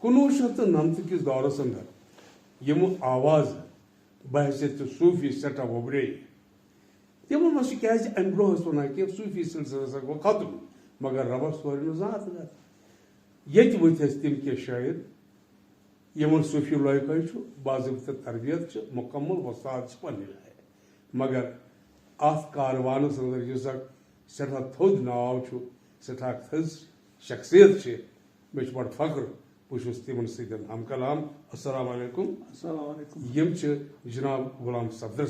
1990 کس دورس اندر یم آواز بحثیت صوفی سٹھا وبرے تمو مس کیاز ام برونٛہہ ونان کہ صوفی سلسلہ گو ختم مگر ربس ور ذات یت ورت تم کی شاعر یمن صوفی لوکے باضابطہ تربیت مکمل وساد پنہ جائے مگر ات کاروانس اندر اس سٹھا تھود ناو سٹھا تھز شخصیت مے بڑ فخر بہت تمن ستن ہم کلام السلام علیکم یم جناب غلام صفدر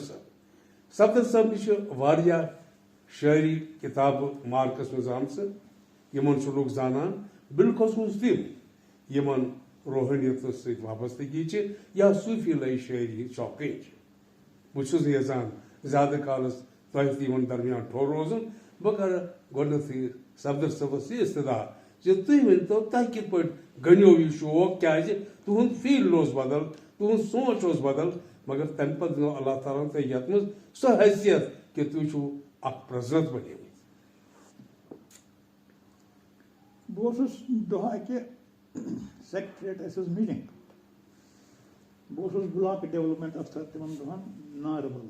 صاحب نش واریاہ شاعری کتاب مارکس مز آمژ یمن لوگ زانان بالخصوص تم یمن روحانیت ست وابستگی یا صوفی لئی شاعری شوقین بہت یژان زیادہ کالس تہ تمن درمیان ٹھور روزن بہ کر گۄڈنیتھٕے صفدر صٲبس یہ استدعا تھی ورتو تہ کت پہ گنیو یہ شوق کیاز تہد فیل بدل تہد سوچ بدل مگر تمہ پتہ دنو اللہ تعالیٰ تہ یتھ مز سہ حیثیت کہ تھی اخ پریزنٹ بنے بہت دہا کہ سیکریٹریٹ میٹنگ بہت بلاک ڈیولپمنٹ افسر تمن دہن ناربل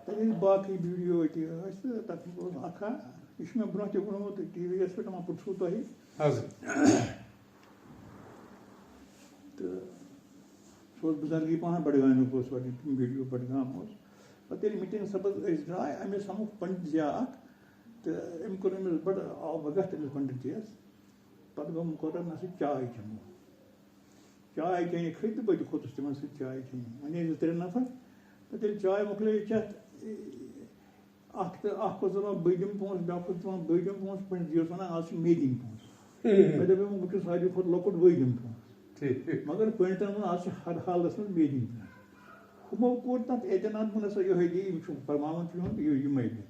تب باقی ویڈیو تک اکھا یہ میں برو تہ وونمت ٹی وی یس پہ پھٹو تہ تو سہ بزرگی پہن بڈگامیک ویڈیو بڈگام پتہ میٹنگ سپز درائے امس سمکھ پنڈت زیا اخ تو ام کور امس بڑ آو وگہ تمس پنڈت جیس پتہ گوٚو کوٚر مےٚ سۭتۍ چاے چٮ۪مو چاے چٮ۪نہِ کھٔتۍ تہٕ بہٕ تہِ کھوٚتُس تِمن سۭتۍ چاے چٮ۪نہِ وۄنۍ ٲسۍ 2-3 نفر پتہٕ ییٚلہِ چاے مۄکلٲو چٮ۪تھ اکھ اوس دپان بہٕ دِمہٕ پونٛسہٕ بیٛاکھ اوس دپان بہٕ دِمہٕ پونٛسہٕ پنڈت جی اوس ونان آز چھِ مےٚ دِنۍ پونٛسہٕ مےٚ دوٚپ بہٕ چھُس ساروی کھۄتہٕ لۄکُٹ بٕے دِمہٕ پونٛسہٕ مگر پنڈتن ووٚن آز چھِ ہر حالس منٛز مےٚ دِنۍ پونٛسہٕ ہُمو کوٚر تتھ اعتناد ووٚنُس سا یِہوے دِ یِم چھُ فرماوان چھُ یِہُنٛد یِمے دِ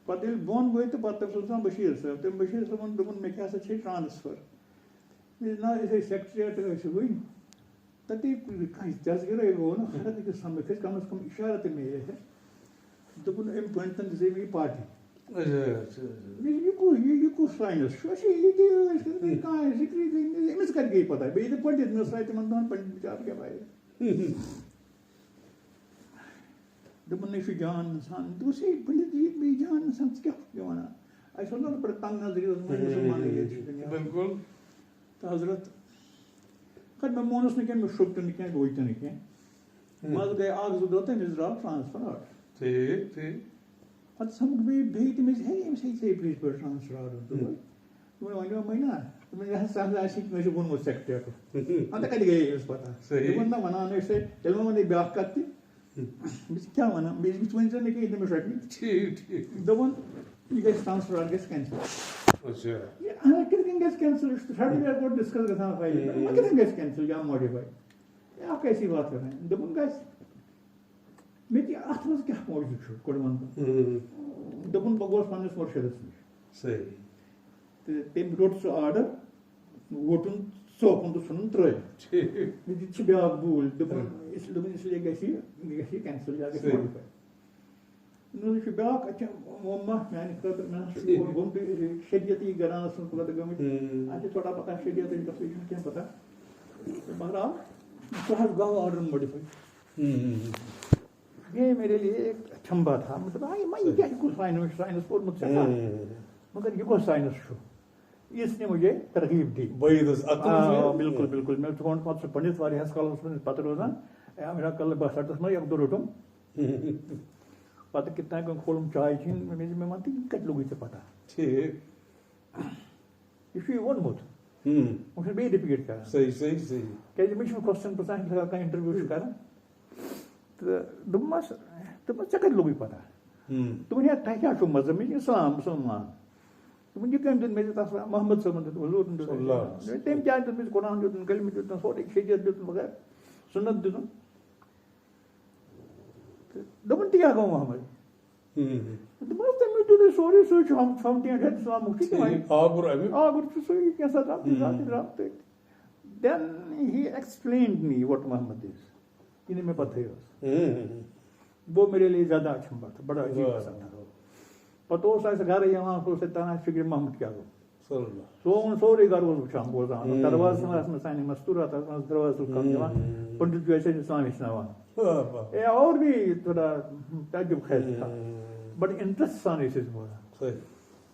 پتہٕ ییٚلہِ بۄن ؤتھۍ تہٕ پتہٕ اوس آسان بشیٖر صٲب تٔمۍ بشیٖر صٲبن دوٚپُن مےٚ کیٛاہ سا چھے ٹرانسفر نا أسۍ ٲسۍ سیکریٹریٹ ٲسۍ وٕنۍ تتے کانٛہہ تذکرے گوٚو نہٕ فرق أکِس سمکھ أسۍ کم از کم اشارہ تہِ میلے ہے دوٚپُن أمۍ پنڈتن دِژے مےٚ یہِ پارٹی یہ کُس ساینس چھُ ییٚتہِ کانٛہہ ذِکرٕے أمِس کتہِ گٔے پتہ بیٚیہِ تہِ پنڈت مےٚ ٲس تِمن دۄہن پنڈت بِچار کیٛاہ پاے دوٚپُن یہِ چھُ جان انسان دوٚپُس ہے پنڈت جی بیٚیہِ جان انسان ژٕ کیٛاہ چھُکھ وَنان اَسہِ اوس نا بڑٕ تنگ نظری مُسلمانٕے ییٚتہِ چھُ دُنیا تہٕ حضرت خٲر مےٚ مونُس نہٕ کینٛہہ مےٚ شوٚب تہِ نہٕ کینٛہہ گوٚو تہِ نہٕ کینٛہہ منٛزٕ گٔے 1-2 دۄہ تٔمِس درٛاو ٹرانسفر آرڈر پتہٕ سمکھ بیٚیہِ تٔمِس ہے أمِس ہے ژےٚ پرٛژھ پٲٹھۍ ٹرانسفر آرڈر دوٚپُن ؤنِو مےٚ نا دوٚپُن یہِ حظ سہل آسہِ مےٚ چھُ ووٚنمُت سیکریٹریٹُک اَدٕ کَتہِ گٔیے أمِس پتہ دوٚپُن نہ وَنان ٲسۍ تیٚلہِ مہ وَنے بیٛاکھ کَتھ تہِ بہٕ کیٛاہ وَنان بیٚیہِ ؤنۍ زیو نہٕ کینٛہہ تٔمِس رٔٹمٕتۍ دوٚپُن یہِ گژھِ ٹرانسفر آرڈر گژھِ کینسل کِتھ کٔنۍ گژھِ کینسل یہِ چھُ سرٹِفکیٹ کوٚر ڈِسکس گژھان فایلہِ پٮ۪ٹھ وۄنۍ کِتھ کٔنۍ گژھِ کینسل یا ماڈِفاے یا کیسی بات کر رہے ہیں دوٚپُن گژھِ مےٚ تہِ اَتھ منٛز کیٛاہ موجوٗد چھُ گۄڈٕ وَنہٕ بہٕ دوٚپُن بہٕ گوس پنٛنِس مُرشِدس نِش تہٕ تٔمۍ روٚٹ سُہ آرڈر ووٚٹُن ژوکُن تہٕ ژھُنُن ترٛٲوِتھ ییٚتہِ چھِ بیٛاکھ بوٗلۍ دوٚپُن اِسلیے گژھِ یہِ کینسل یا گژھِ ماڈِفاے یہِ چھُ بیٛاکھ اَتہِ ما میٛانہِ خٲطرٕ مےٚ حظ چھُ گوٚمُت شریعتی گرانس منٛز پتہٕ گٔمٕتۍ اَتہِ چھِ تھوڑا پتہ شریعتٕچ تَتھ چھُنہٕ کینٛہہ پتہ بہرحال سُہ حظ گوٚو آرڈر ماڈِفاے یہ میرے لیے ایک چھمبا تھا مطلب یہ کیا کچھ سائنس پوٚرمُت سٮ۪ٹھاہ مگر یہ کُس سائنس چھُ اس نے مجھے ترغیب دی بالکل بالکل مےٚ ژھونٛڈ پتہٕ سُہ پنڈت واریاہس کالس منٛز پتہٕ روزان میرا کل 62 منٛز 1-2 روٚٹُم پتہٕ کِتھ کٔنۍ کھولُم چاے چٮ۪نۍ مےٚ وَن تہٕ یہِ کَتہِ لوٚگُے ژےٚ پتہ یہِ چھُ یہِ ووٚنمُت وۄنۍ چھُس بیٚیہِ رِپیٖٹ کران کیٛازِ مےٚ چھُنہٕ کوسچن پرٛژھان ییٚمہِ ساتہٕ کانٛہہ اِنٹرویو چھُ کران تہٕ دوٚپمَس ژےٚ کَتہِ لوٚگُے پتہ دوٚپُن ہے تۄہہِ کیٛاہ چھُو مذہب مےٚ چھُ اِسلام مُسلمان دوٚپُن یہِ کٔمۍ دیُت مےٚ تَتھ محمد صٲبن دیُت حضوٗرن دیُت تٔمۍ کیٛازِ دیُت مےٚ قرآن دیُتُن کلمہٕ دیُتُن سورُے شریعت دیُتُن مگر سُنت دِتُن تہٕ دوٚپُن تہِ کیٛاہ گوٚو محمد دوٚپمَس تٔمۍ دیُت اَسہِ سورُے سُے چھُ فاوٹین ہیٚد اِسلامُک چھُ آگُر چھُ سُے کینٛژھا درٛاو تہٕ دٮ۪ن ہی explained me what Muhammad is یہِ نہٕ مےٚ پتہٕے ٲس وہ میرے لیے زیادہ اچھا تھا بڑا عجیب سا تھا پتہٕ اوس اَسہِ گرٕ یِوان سُہ اوس اَتہِ تران فِکرِ محمد کیٛاہ گوٚو صلی سون سورُے گرٕ اوس وٕچھان بوزان دروازَس منٛز ٲسۍ سانہِ مستوٗرات ٲسۍ منٛز دروازٕ کَم یِوان پنڈت جی ٲسۍ اَسہِ اسلام ہیٚچھناوان اے اور بھی تھوڑا تعجب خیز تھا بڑٕ اِنٹرٛسٹ سان ٲسۍ أسۍ بوزان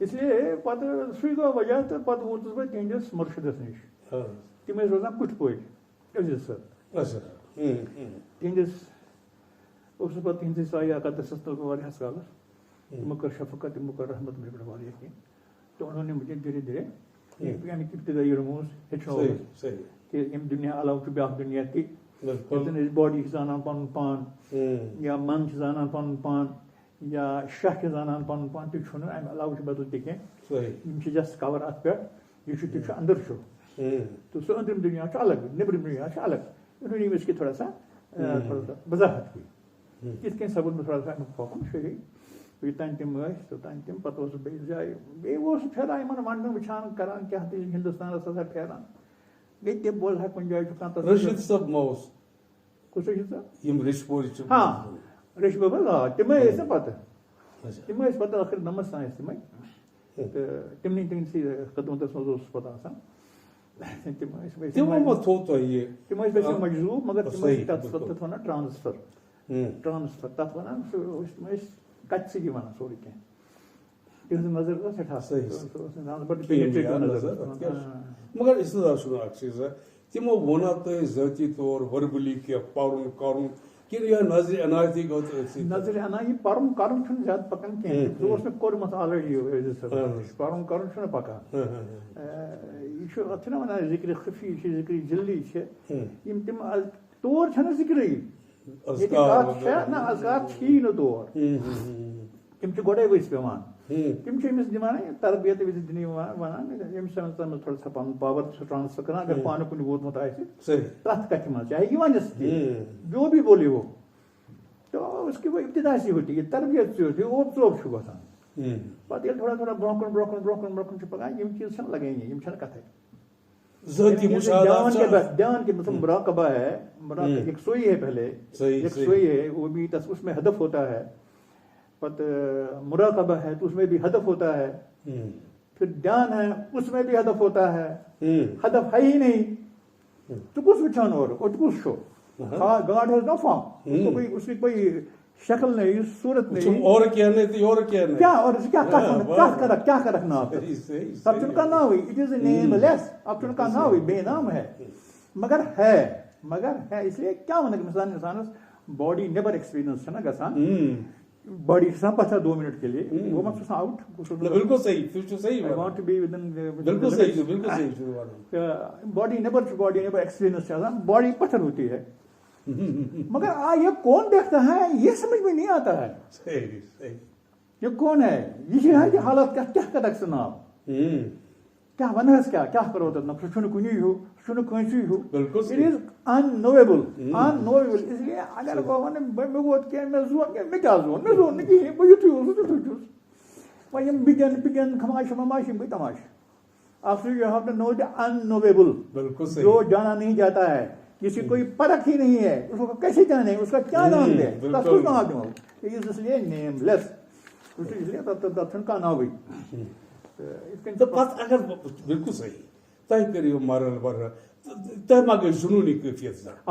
اس لیے پتہٕ سُے گوٚو وجہ تہٕ پتہٕ ووتُس بہٕ تِہنٛدِس مُرشِدس نِش تِم ٲسۍ روزان کُٹھ پٲٹھۍ عزیز صٲب تِہنٛدِس اوسُس پتہٕ تِہنٛدِس سایہِ اقدسس تل واریاہس کالس تِمو کٔر شفقت تِمو کٔر رحمت مےٚ پٮ۪ٹھ واریاہ کینٛہہ تہٕ انہوں نے مجھے دھیرے دھیرے امیُک ابتدٲیی رموز ہیٚچھنووُس کہِ ییٚمہِ دُنیا علاوٕ چھُ بیٛاکھ دُنیا تہِ ییٚتٮ۪ن أسۍ باڈی چھِ زانان پنُن پان یا من چھِ زانان پنُن پان یا شاہ چھِ زانان پنُن پان تہِ چھُنہٕ امہِ علاوٕ چھُ بدل تہِ کینٛہہ یِم چھِ جسٹ کور اتھ پٮ۪ٹھ یہِ چھُ تہِ چھُ أنٛدٕر چھُ تہٕ سُہ أنٛدرِم دُنیا چھُ الگ نیٚبرِم دُنیا چھُ الگ انہوں نے اس کی تھوڑا سا وضاحت کی یِتھ کٔنۍ سپُد مےٚ تھوڑا سا امیُک فوکُن شہری یوٚتانۍ تِم ٲسۍ توٚتانۍ تِم پتہٕ اوسُس بیٚیہِ جایہِ بیٚیہِ اوسُس پھیران یِمن ونٛڈن وٕچھان کران کیٛاہ تہِ ہندوستانس ہسا پھیران بیٚیہِ تہِ بوزہا کُنہِ جایہِ چھُ کانٛہہ رشید صٲب ما اوس کُس رشید صٲب یِم ریٚشپورِ چھِ ہاں ریٚشہِ ببل آ تِمے ٲسۍ نا پتہٕ تِم ٲسۍ پتہٕ ٲخٕر نمس تام ٲسۍ تِمے تہٕ تِمنٕے تِہنٛدسٕے خدمتس منٛز اوسُس پتہٕ آسان تِم ٲسۍ مجذوٗب مگر تِم ٲسۍ تتھ ونان ٹرانسفر تتھ ونان تِم ٲسۍ کتھِ سۭتی ونان سورُے کینٛہہ تِہنٛز نظر ٲس سٮ۪ٹھاہ مگر اِستِدار چھُنہٕ اکھ چیٖزا تِمو ووٚنا تۄہہِ ذٲتی طور ؤربلی کینٛہہ پرُن کرُن کِنہٕ یا نظرِ عنایتی گوٚو تہٕ أتھۍ نظرِ عنایتی پرُن کرُن چھُنہٕ زیادٕ پکان کینٛہہ سُہ اوس مےٚ کوٚرمُت آلریڈی پرُن کرُن چھُنہٕ پکان یہِ چھُ اتھ چھِنہ ونان ذِکرِ خفی چھِ ذِکرِ جلدی چھِ یِم تِم تور چھنہٕ ذِکرٕے ییٚتہِ کتھ چھےٚ نہ اذکار چھِی نہٕ تور تِم چھِ گۄڈے ؤسۍ پیٚوان تِم چھِ أمِس دِوان تربیت وِزِ دِنہِ ونان ییٚمِس تتھ منٛز تھوڑا سا پنُن پاور چھُ ٹرانسفر کران اگر پانہٕ کُنہِ ووتمُت آسہِ تتھ کتھِ منٛز چاہے یہِ ونٮ۪س تہِ جو بھی بولے وہ تو اس کی وہ ابتدا سے ہوتی ہے تربیت سے ہوتی ہے اوپ ژوٚپ چھُ گژھان پتہٕ ییٚلہِ تھوڑا تھوڑا برونٛہہ کُن برونٛہہ کُن برونٛہہ کُن برونٛہہ کُن چھُ پکان یِم چیٖز چھنہٕ لگٲنی یِم چھنہٕ کتھے دھیان کے مطلب مراقبہ ہے ایک سوئی ہے پہلے ایک سوئی ہے وہ بھی اس میں ہدف ہوتا ہے پتہ مراقبہ ہے تو اس میں بھی ہدف ہوتا ہے پھر دھیان ہے اس میں بھی ہدف ہوتا ہے ہدف ہے ہی نہیں تو کچھ وچھان اور کچھ چھو گاڈ ہیز نو فارم اس کی کوئی شکل نہیں صورت نہیں اور کیا نہیں اور کیا نہیں کیا اور کیا کر رکھنا آپ اب چن کا نام ہوئی اٹ از اے نیم لیس اب چن کا نام ہوئی بے نام ہے مگر ہے اس لیے کیا ونک مثال انسانس باڈی نیبر ایکسپیرینس چھنا گژھان باڈی چھِ پتھر 2 منٹ کے لیے وہ مت آؤٹ بالکل صحیح I want to be within بالکل صحیح باڈی نیبر ایکسپیرینس چھِ آسان باڈی پتھر ہوتی ہے مگر یہ کون دیکھتا ہے یہ سمجھ میں نہیں آتا ہے یہ کون ہے یہ حالت کیا کرکھ ژٕ ناو کیا ونس کیا کرو تتھ نہ چھُنہٕ کُنی ہیوٗ چھُنہٕ کٲنٛسی ہیوٗ اٹ از unknowable اس لیے اگر بہٕ وَنہٕ مےٚ ووت کینٛہہ مےٚ زون کینٛہہ مےٚ کیٛاہ زون مےٚ زون نہٕ کِہیٖنۍ بہٕ یُتھُے اوسُس تیُتھُے چھُس وۄنۍ یِم بِگن خماشہِ وماشہِ یِم گٔے تماشہِ اب you have to know the unknowable جو جانا نہیں جاتا ہے کسی کوئی پرکھ ہی نہیں ہے اس کو کیسے جانے اس کا کیا نام دے تتھ کُس ناو دِمو اس لیے نیم لیس اس لیے تتھ چھُنہٕ کانٛہہ ناوٕے پتہٕ اگر بالکل صحیح تۄہہِ کٔرِو مرل ورل تۄہہِ ما گٔے جنوٗنی کٲفیت آ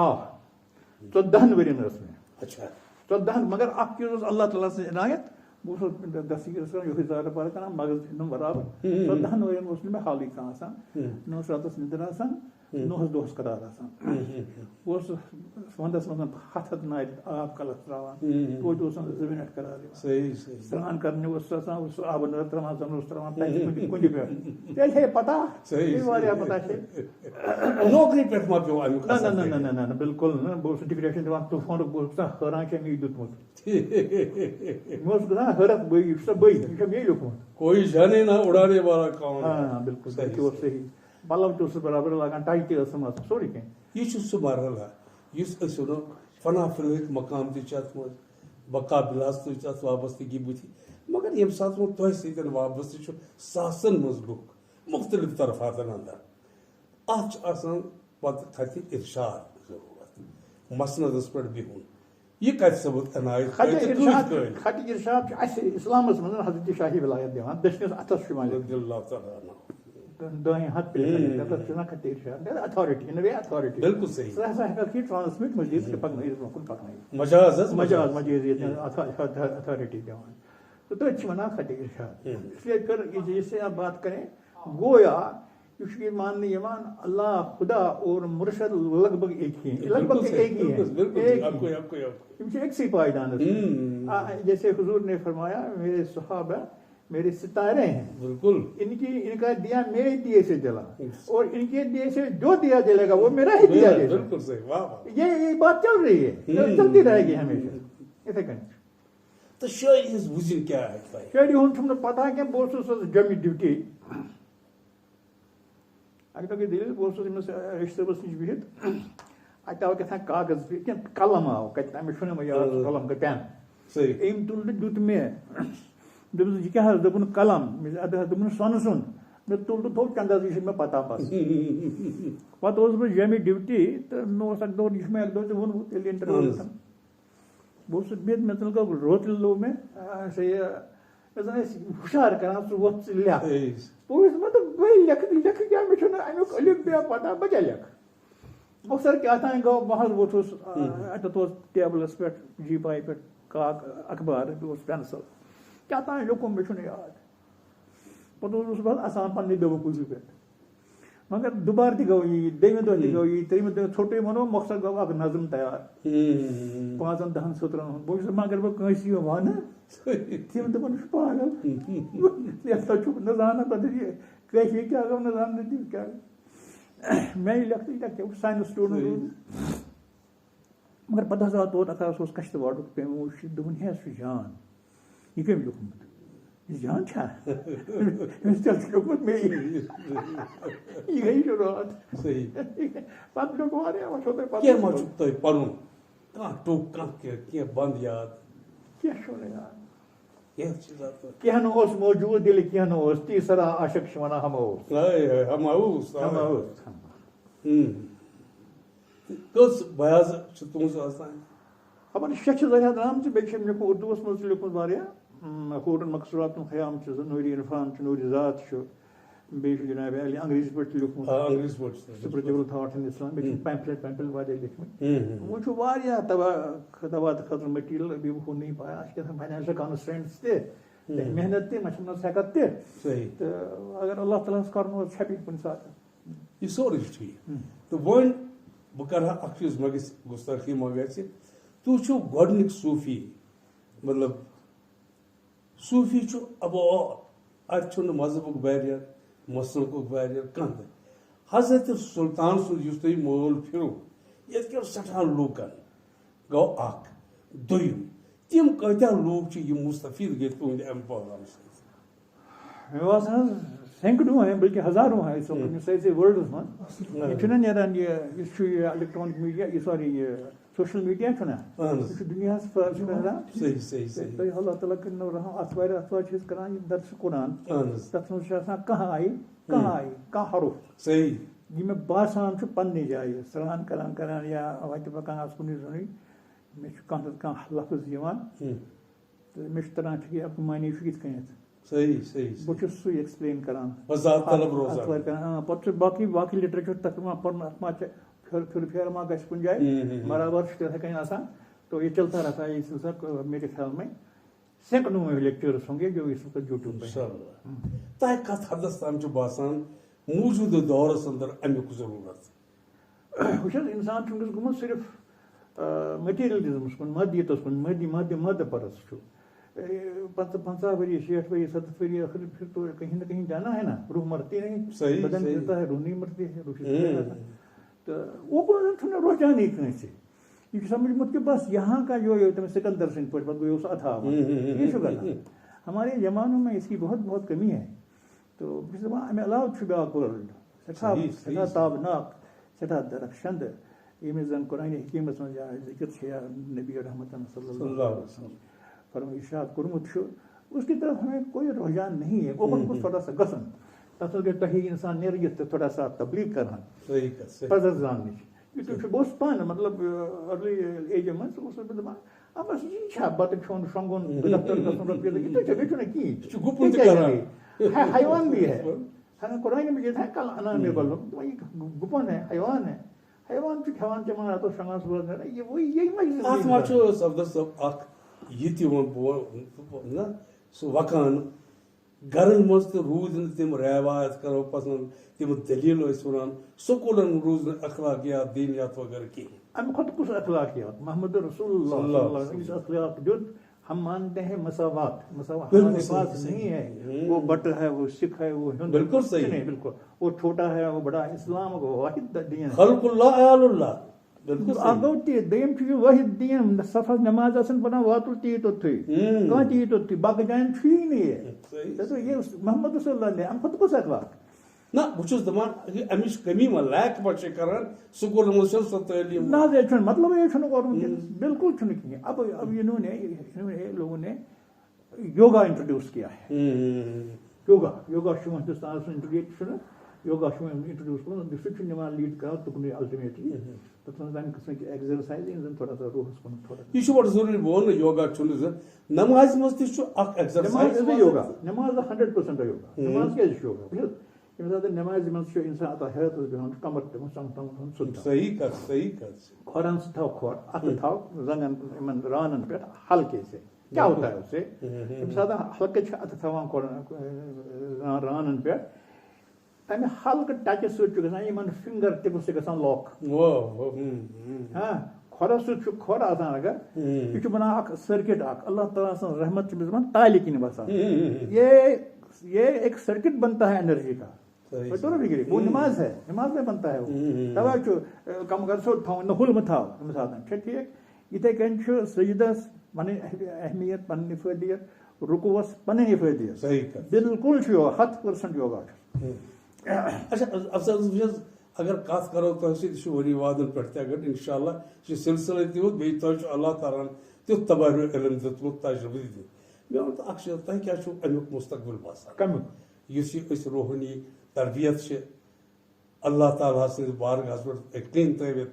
14 ؤرین ٲس مےٚ اچھا 14 مگر اکھ چیٖز اوس اللہ تعالیٰ سٕنٛز عنایت بہٕ اوسُس دستگیٖرس کران یِہوے زارٕ پار کران مغز چھُنم برابر 14 ؤرین اوس نہٕ مےٚ حالٕے کانٛہہ آسان نہ اوس راتس نِندٕر آسان نہ اوس دۄہس قرار آسان بہٕ اوسُس ونٛدس منٛز 7 نالہِ آب کلس تراوان توتہِ اوس 2 منٹ قرار یِوان سرٛان کرنہِ اوس آسان سُہ آبہٕ نٲر تراوان زن اوس تراوان کُنہِ پٮ۪ٹھ ژےٚ چھے پتہ واریاہ پتہ چھے نوکری پٮ۪ٹھ ما پیوٚو امیُک نہ بالکل نہٕ بہٕ اوسُس ڈِکریشن دِوان طوفانُک بہٕ اوسُس گژھان حٲران چھےٚ مےٚ دیُتمُت مےٚ اوس گژھان حٲرتھ بٔے یہِ چھُ سا بٔے یہِ چھےٚ مے لیوٚکھمُت کوئی جانے نہ اُڑانے والا کون ہاں بالکل تہِ اوس صحیح پلو تہِ اوسُس برابر لاگان ٹاے تہِ ٲسٕم آسان سورُے کینٛہہ یہ چھُ سُہ مرحلہ یُس أسۍ وَنو فنا فِرٲق مقام تہِ چھُ اَتھ منٛز بقا بِلاس تہِ چھُ اَتھ وابستگی بٕتھِ مگر ییٚمہِ ساتہٕ وۄنۍ تۄہہِ سۭتۍ وابستہٕ چھُ ساسن منٛز لُکھ مختلف طرفاتن اندر اتھ چھُ آسان پتہٕ تھَتہِ ارشاد ضروٗرت مسندس پٮ۪ٹھ بِہُن یہ کتھ ثبوت عنایت خط ارشاد اسلامس من حضرت شاہی ولایت دِوان دٔچھنِس اتھس چھُ یِوان رضی اللہ تعالیٰ عنہ دٔہِم ہتھ خط ارشاد اتھارٹی ان وے اتھارٹی بالکل صحیح سُہ ہسا ہیٚککھ یہِ ٹرانسمٹ مزیٖد پکنٲیِتھ برونٛہہ کُن پکنٲیِتھ مجاز حظ مجاز اتھارٹی دِوان تو تٔتھۍ چھِ وَنان خط ارشاد اس لیے کر جیسے آپ بات کریں گویا یہ ماننے یوان اللہ خدا اور مرشد لگ بھگ ایک ہی ہیں لگ بھگ ایک ہی ہیں ایک سی پائیدان جیسے حضور نے فرمایا میرے صحابہ میرے ستارے ہیں بالکل ان کا دیا میرے دیے سے جلا اور ان کے دیے سے جو دیا جلے گا وہ میرا ہی دیا جائے بالکل صحیح یہ بات چل رہی ہے چلتی رہے گی ہمیشہ اتھے کن تو شاعری ہز وزن کیا ہے شاعری ہوں چھم پتہ کہ بہٕ اوسُس جمی ڈیوٹی اگر تک دلیل بہٕ اوسُس أمِس رشتہٕ صٲبس نِش بِہِتھ اَتہِ آو کیٛاہ تام کاغذ قلم آو کتہِ تام مےٚ چھُنہٕ وۄنۍ یاد قلم گٔے پٮ۪ن أمۍ تُل تہٕ دیُت مےٚ دوٚپُس یہِ کیٛاہ حظ دوٚپُن قلم دوٚپُن سۄنہٕ سُنٛد مےٚ تُل تہٕ تھوٚو چندس یہِ چھِ مےٚ پتہ بس پتہٕ اوسُس بہٕ جمی ڈیوٹی تہٕ مےٚ اوس اکہِ دۄہ یہِ چھُ مےٚ اکہِ دۄہ تہِ ووٚنمُت ییٚلہِ انٹرویو بہٕ اوسُس بِہِتھ مےٚ تُل گوٚو روتلہِ لوگ مےٚ سا یہِ مےٚ زن ٲسۍ ہُشار کران ژٕ وۄتھ ژٕ لیکھ بہٕ اوسُس مطلب بہٕ لیکھٕ کیٛاہ مےٚ چھُنہٕ امیُک الف بے پتہ بہٕ کیٛاہ لیکھٕ مۄخصر کیٛاہ تام گوٚو بہٕ حظ ووٚتھُس اتٮ۪تھ اوس ٹیبلس پٮ۪ٹھ جی پاے پٮ۪ٹھ اخبار بیٚیہِ اوس پینسل کیٛاہ تام لیوٚکھُم مےٚ چھُنہٕ یاد پتہٕ اوسُس بہٕ اَسان پننہِ بیوٕ کُزِ پٮ۪ٹھ مگر دُبارٕ تہِ گوٚو یی دوٚیمہِ دۄہ تہِ گوٚو یی ترٛیٚیمہِ دۄہ ژھوٚٹُے ووٚنو مۄخصر گوٚو اکھ نظم تیار 5-10 سطرن ہُنٛد بہٕ چھُس مگر بہٕ کٲنٛسہِ یہِ وَنہٕ تِم دَپان یہِ چھُ پاگل چھُکھ نہٕ زانان پتہٕ یہِ کٲشِر کیٛاہ گوٚو نہٕ زانان تِم کیٛاہ مےٚ یہِ لیکھتٕے لیکھتٕے ساینس سٹوٗڈنٛٹ مگر پتہٕ حظ آو توت اکھ سُہ اوس کشتواڑُک پیوٚمُت دوٚپُن ہے سُہ جان یہِ کٔمۍ لیوٚکھمُت یہِ جان چھا أمِس تیٚلہِ چھُ لیوٚکھمُت مے یہِ گٔے شُروعات پتہٕ لیوٚکھ واریاہ وٕچھو تۄہہِ پتہٕ کینٛہہ ما چھُ تۄہہِ پنُن کانٛہہ ٹوٚپ کانٛہہ کینٛہہ بنٛد یاد کینٛہہ چھُ نہٕ یاد کینٛہہ نہٕ اوس موجوٗد ییٚلہِ کینٛہہ نہٕ اوس تیٖسرا عاشق چھِ وَنان ہم اوس کٔژ بیازٕ چھِ تُہٕنٛز آسان خبر 6 چھِ زٲہِد درٛامژٕ بیٚیہِ چھِ لیوٚکھمُت اُردوٗوَس منٛز تہِ لیوٚکھمُت واریاہ خوٗرن مقصوٗراتُن خیام چھُ نوٗری عرفان چھُ نوٗری ذات چھُ بیٚیہِ چھُ جناب علی انگریٖزی پٲٹھۍ تہِ لیوٚکھمُت سپرچوَل تھاٹ اِن اِسلام بیٚیہِ چھِ پیمپلیٹ واریاہ لیکھمٕتۍ وۄنۍ چھُ واریاہ تبادلہٕ خٲطرٕ مٔٹیٖریل بیٚیہِ بہٕ ہُہ نہٕ پایا اَسہِ چھِ آسان فاینانشَل کانسٹرٛینٹٕس تہِ محنت تہِ مَشنَس ہٮ۪کتھ تہِ تہٕ اگر اللہ تعالیٰ ہَس کَرُن اوس چھَپہِ کُنہِ ساتہٕ یہِ سورُے چھُ ٹھیٖک تہٕ وۄنۍ بہٕ کَرٕ ہا اکھ چیٖز مہ گژھِ گُستٲخی ما گژھِ تُہۍ چھِو گۄڈٕنِکۍ صوٗفی مطلب صوٗفی چھُ اباد اَتہِ چھُنہٕ مذہبُک بیریر مسلکُک بیریر کانٛہہ تہِ حضرت سُلطان سُنٛد یُس تۄہہِ مٲل پھِرو ییٚتہِ کٮ۪ن سٮ۪ٹھاہ لوٗکن گوٚو اکھ دوٚیِم تِم کۭتیاہ لوٗکھ چھِ یِم مُستفیٖد گٔے تُہنٛدِ اَمہِ پروگرام سۭتۍ مےٚ باسان سینکڑوں ہیں بلکہ ہزاروں ہیں اس وقت سٲرسٕے ورلڈس منٛز یہِ چھُنہ نیران یُس چھُ یہِ الیکٹرانِک میٖڈیا یہِ سوری یہِ سوشل میٖڈیا چھُنہ یہِ چھُ دُنیاہس پھٔہلان تۄہہِ اللہ تعالیٰ کٔرِنو رحم اتھوارِ چھِ أسۍ کران یہِ درسہِ قرآن تتھ منٛز چھُ آسان کانٛہہ آیہِ کانٛہہ حرف یہِ مےٚ باسان چھُ پننہِ جایہِ سران کران یا وتہِ پکان آسہٕ کُنُے زوٚنُے مےٚ چھُ کانٛہہ نتہٕ کانٛہہ لفظ یِوان تہٕ مےٚ چھُ تران فِکرِ امیُک معنے چھُ یِتھ کٔنیتھ بہٕ چھُس سُے ایکسپلین کران پتہٕ چھُ باقٕے لِٹریچر تتھ ما پرُن اتھ ما چھِ پھِر ما گژھِ کُنہِ جایہِ برابر چھُ تِتھے کٔنۍ آسان تو یہ چلتا رہتا ہے یہ سلسلہ میرے خیال میں سینکڑوں میں لیکچرز ہوں گے جو اس وقت یوٹیوب پہ تۄہہِ کتھ حدس تام چھُ باسان موٗجوٗدٕ دورس اندر امیُک ضروٗرت وٕچھ حظ انسان چھُ وٕنکیٚس گوٚمُت صرف مٹیٖریلزمس کُن مادیتس کُن مادِ پرست چھُ 50 ؤری 60 ؤری 70 ؤری آخر پھر تو کہیں نہ کہیں جانا ہے نا روح مرتی نہیں بدن ملتا ہے روح نہیں مرتی ہے تو وہ چھُنہٕ روزانٕے کٲنٛسہِ یہ سمجھمت کہ بس یہاں کا جو سکندر سنگھ پہ گوس اتھا یہ غلط ہمارے زمانوں میں اس کی بہت بہت کمی ہے تو امہ علاوہ بیاکھ ورلڈ سٹھاہ تابناک سٹھاہ درخشند ییٚمِس زن قرآنِ حکیٖمس منٛز ذکر چھِ یا نبی رحمت صلی اللہ علیہ وسلم ارشاد کوٚرمُت چھُ اس کی طرف ہمیں کوئی رجحان نہیں ہے اوپن کُس تھوڑا سا گژھُن تتھ منٛز گژھِ تۄہہِ انسان نیرِتھ تہٕ تھوڑا سا تبلیغ کران پزر زاننٕچ بہت پان مطلب ارلی ایج منٛز اوسُس بہٕ دَپان اَمس یہِ چھا بَتہٕ کھیوٚن شۄنٛگُن دفتر گژھُن رۄپیہِ دہ یہِ چھُ نہٕ کِہیٖنۍ حیوان بھی ہے قرآن مجید ہے کل انعام یہ گپن ہے حیوان چھُ کھٮ۪وان چٮ۪وان راتس شۄنٛگان صبحس نیران یہِ وۄنۍ اتھ منٛز چھُ صفدر صٲب اکھ یہِ تہِ ووٚن نہ سُہ وقان گرن منٛز تہِ روٗدۍ نہٕ تِم ریوایت کرو پسند تِم دلیٖل ٲسۍ ونان سکوٗلن روٗز نہٕ اخلاقیات دینیات وغیرہ کِہیٖنۍ امہِ کھۄتہٕ کُس اخلاقیات محمد رسول اللہ یُس اخلاق دیُت ہم مانتے ہیں مساوات ہمارے پاس نہیں ہے وہ بٹ ہے وہ سکھ ہے وہ ہندو بالکل صحیح نہیں بالکل وہ چھوٹا ہے وہ بڑا اسلام کو واحد دین خلق اللہ عیال اللہ بالکل گوٚو تی دوٚیِم چھُ یہِ واحد دین صفس نٮ۪ماز آسان پران واتُل تی یی توٚتھُے کانٛہہ تی یی توٚتھُے باقٕے جایَن چھُیی نہٕ یہِ محمد رسول اللہ نے امہِ کھۄتہٕ کُس اخلاق نہ بہٕ چھُس دپان امِچ کمی ما لیک ما چھِ کران سکوٗلن منٛز چھنہٕ سۄ تعلیٖم نہ حظ یہِ چھُنہٕ مطلب یہ چھُنہٕ کوٚرمُت بالکل چھُنہٕ کِہیٖنۍ اب انہوں نے لوگوں نے یوگا انٹروڈیوس کیا ہے یوگا چھُ ہندوستانس انٹروڈیوس چھُنہٕ یوگا چھُ انٹروڈیوس کوٚرمُت سُہ چھُ نِوان لیٖڈ کران تُکنُے الٹِمیٹلی تتھ منٛز تمہِ قٕسمٕکۍ ایگزرسایز یِم زن تھوڑا سا روحس کُن تھوڑا یہ چھُ بڑٕ ضروٗری بہٕ وَنہٕ یوگا چھُنہٕ زِ نمازِ منٛز تہِ چھُ اکھ ایگزرسایز یوگا نٮ۪ماز 100% یوگا نٮ۪ماز کیازِ چھُ یوگا وٕچھ ییٚمہِ ساتہٕ نٮ۪مازِ منٛز چھُ اِنسان اتھ حیرتس بیٚہوان کمر دِوان سۄ صحیح کتھ کھۄرن سۭتۍ تھاو کھۄر اتھٕ تھاو زنگن یِمن رانن پٮ۪ٹھ ہلکے سے کیٛاہ ہوتا ہے اس سے ییٚمہِ ساتہٕ ہلکے چھِ اتھٕ تھاوان کھۄرن رانن پٮ۪ٹھ تمہِ ہلکہٕ ٹچہِ سۭتۍ چھُ گژھان یِمن فِنگر ٹِپٕس چھِ گژھان لاک کھۄرس سۭتۍ چھُ کھۄر آسان اگر یہِ چھُ بنان اکھ سٔرکٹ اکھ اللہ تعالیٰ سٕنٛز رحمت چھِ دپان تالہِ کِنۍ وسان یہ ایک سرکٹ بنتا ہے انرجی کا وہ نماز ہے نماز میں بنتا ہے وہ توے چھُ کمر سیوٚد تھاوُن نہ ہُلمہٕ تھاو تمہِ ساتہٕ چھا ٹھیٖک یِتھے کٔنۍ چھُ سجدس پنٕنۍ اہمیت پنٕنۍ افٲدیت رکوٗوس پنٕنۍ افٲدیت بالکل چھُ یوگا 100% یوگا چھُ اچھا افسر وٕچھ اگر کتھ کرو تۄہہِ سۭتۍ چھُ ؤری وادن پٮ۪ٹھ تہِ اگر انشاء اللہ یہِ چھُ سلسلہٕ تیُتھ بیٚیہِ تۄہہِ چھُ اللہ تعالیٰ ہن تیُتھ تباہ علم دیُتمُت تجربہٕ دِتمُت مےٚ ووٚن اکھ چیٖز تۄہہِ کیٛاہ چھُو امیُک مستقبل باسان کمیُک یُس یہِ أسۍ روحٲنی تربیت چھِ اللہ تعالیٰ سٕنٛدِس بارگاہس پٮ۪ٹھ یقیٖن تھٲوِتھ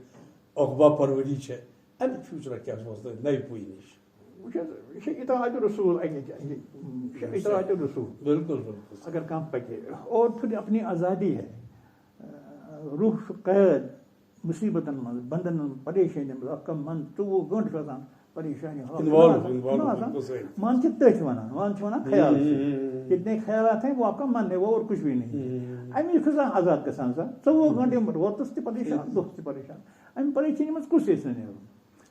عقبہ پروری چھِ امیُک فیوٗچرا کیٛاہ چھُ تۄہہِ نَوِ پُیہِ نِش یہ چھِ اطاعت رسول اطاعت رسول بالکل اگر کانٛہہ پکہِ اور پھر اپنی آزادی ہے روح چھُ قید مُصیبتن منٛز بنٛدن منٛز پریشٲنین منٛز اکھ من 24 گٲنٛٹہٕ چھُ آسان پریشانی من چھِ تٔتھۍ وَنان من چھِ وَنان خیال جتنے خیالات ہیں وہ آپ کا من ہے وہ اور کچھ بھی نہیں امی چھُ آسان آزاد گژھان سا 24 گٲنٛٹہٕ روتس تہِ پریشان دۄہس تہِ پریشان امہِ پریشٲنی منٛز کُس یژھِ نہٕ نیرُن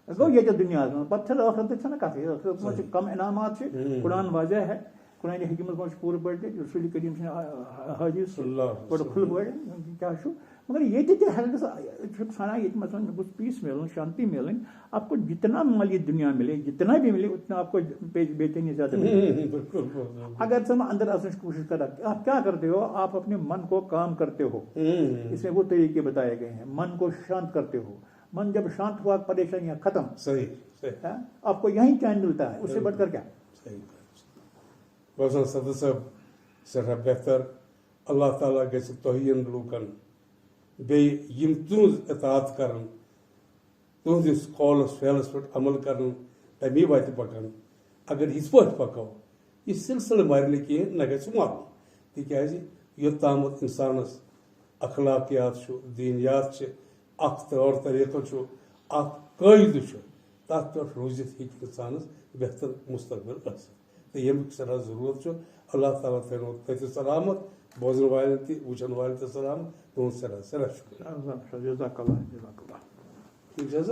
گوٚو ییٚتہِ دُنیاہس منٛز پتہٕ چھِ ٲخرتٕچ چھنہ کتھٕے ٲخرتس منٛز چھِ کم انعامات چھِ قرآن واضح ہے قرآنِ حکیٖمس منٛز چھُ پوٗرٕ پٲٹھۍ رسول کریم سٕنٛدۍ حدیث بڑٕ کھُلہٕ پٲٹھۍ کیٛاہ چھُ مگر ییٚتہِ تہِ ہیٚکہِ چھُ ژھانڈان ییٚتہِ مثلاً مےٚ گوٚژھ پیٖس مِلُن شانتی مِلٕنۍ آپ کو جتنا مال یہ دنیا ملے جتنا بھی ملے اتنا آپ کو بے چینی زیادہ ملے اگر تم اندر اصل کی کوشش کرا آپ کیا کرتے ہو آپ اپنے من کو کام کرتے ہو اس میں وہ طریقے بتائے گئے ہیں من کو شانت کرتے ہو من جب شانت ہوا پریشانیاں ختم صحیح آپ کو یہیں چین ملتا ہے اس سے بڑھ کر کیا صحیح صدر صاحب سٹھا بہتر اللہ تعالیٰ گژھِ تۄہہِ لوٗکن بیٚیہِ یِم تُہنٛز اطاعت کران تُہنٛدِس قولس فعلس پٮ۪ٹھ عمل کران تمی وتہِ پکان اگر یِتھ پٲٹھۍ پکو یہِ سلسلہٕ مرِ نہٕ کینٛہہ نہ گژھِ مۄکلُن تِکیازِ یوٚتامَتھ انسانس اخلاقیات چھُ دیٖنیات چھِ اکھ طور طریقہٕ چھُ اکھ قٲیدٕ چھُ تتھ پٮ۪ٹھ روٗزِتھ ہیٚکہِ انسانس بہتر مستقبل ٲسِتھ تہٕ ییٚمیُک سٮ۪ٹھاہ ضروٗرت چھُ اللہ تعالیٰ تھٲینو تٔتھۍ سلامت بوزن والٮ۪ن تہِ وٕچھن والٮ۪ن تہِ سلامت تُہُنٛد سٮ۪ٹھاہ سٮ۪ٹھاہ شُکریہ ٹھیٖک چھِ حظ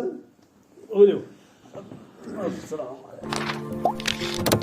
السلام علیکُم